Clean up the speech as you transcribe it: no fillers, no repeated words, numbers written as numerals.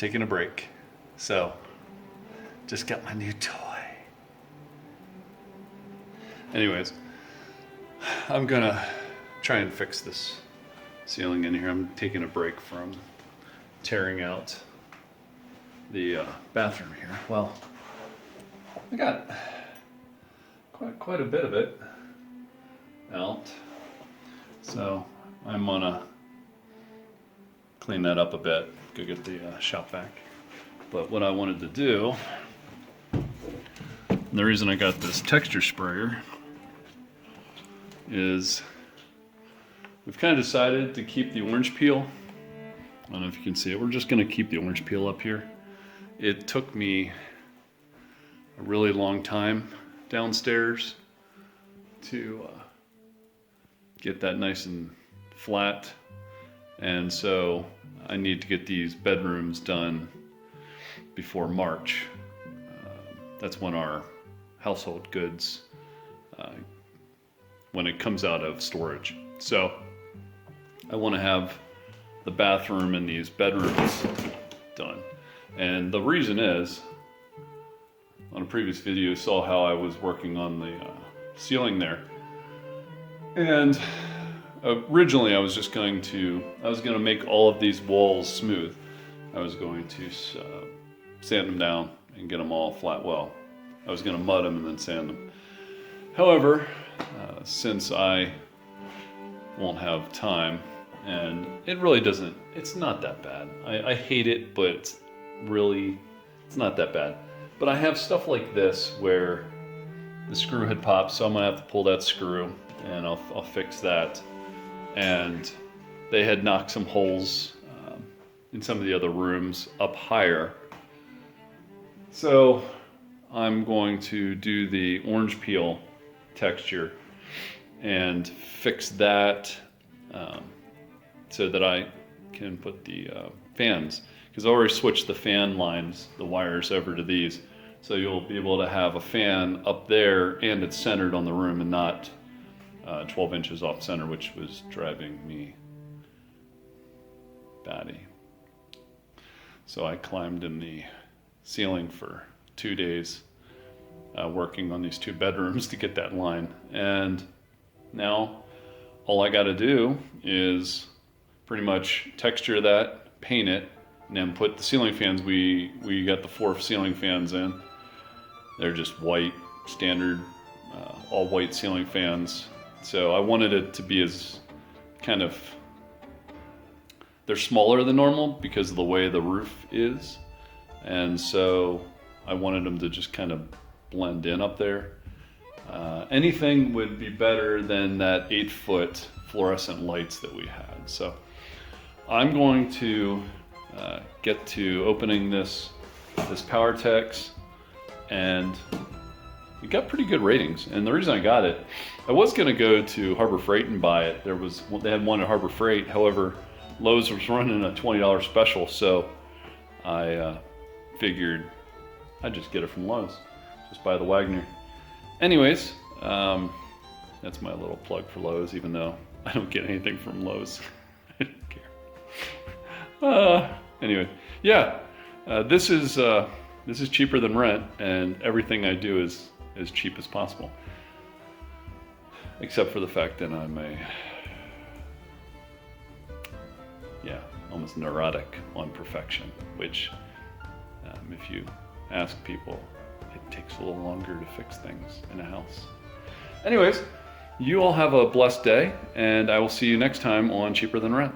taking a break. So, just got my new toy. Anyways, I'm gonna try and fix this ceiling in here. I'm taking a break from tearing out the bathroom here. Well, I got quite a bit of it out, so I'm gonna clean that up a bit, go get the shop vac. But what I wanted to do, and the reason I got this texture sprayer, is we've kind of decided to keep the orange peel. I don't know if you can see it. We're just going to keep the orange peel up here. It took me a really long time downstairs to get that nice and flat, and so I need to get these bedrooms done before March. That's when our household goods, when it comes out of storage. So I want to have the bathroom and these bedrooms done. And the reason is, on a previous video you saw how I was working on the ceiling there. And originally I was going to make all of these walls smooth. I was going to sand them down and get them all flat. Well, I was going to mud them and then sand them. However, since I won't have time, and it's not that bad. I hate it, but it's not that bad. But I have stuff like this where the screw had popped, so I'm gonna have to pull that screw, and I'll fix that. And they had knocked some holes in some of the other rooms up higher. So I'm going to do the orange peel texture and fix that so that I can put the fans, because I already switched the fan lines, the wires, over to these, so you'll be able to have a fan up there and it's centered on the room and not 12 inches off center, which was driving me batty. So I climbed in the ceiling for 2 days working on these 2 bedrooms to get that line, and now all I got to do is pretty much texture that, paint it, and then put the ceiling fans. We got the 4 ceiling fans in. They're just white, standard, all white ceiling fans. So I wanted it to be as kind of, they're smaller than normal because of the way the roof is, and so I wanted them to just kind of blend in up there. Anything would be better than that 8-foot fluorescent lights that we had. So I'm going to get to opening this PowerTex, and we got pretty good ratings. And the reason I got it, I was going to go to Harbor Freight and buy it. They had one at Harbor Freight. However, Lowe's was running a $20 special, so I figured I'd just get it from Lowe's. Just buy the Wagner. Anyways, that's my little plug for Lowe's, even though I don't get anything from Lowe's. I don't care. Anyway, yeah, this is cheaper than rent, and everything I do is as cheap as possible, except for the fact that I'm almost neurotic on perfection, which, if you ask people, it takes a little longer to fix things in a house. Anyways, you all have a blessed day, and I will see you next time on Cheaper Than Rent.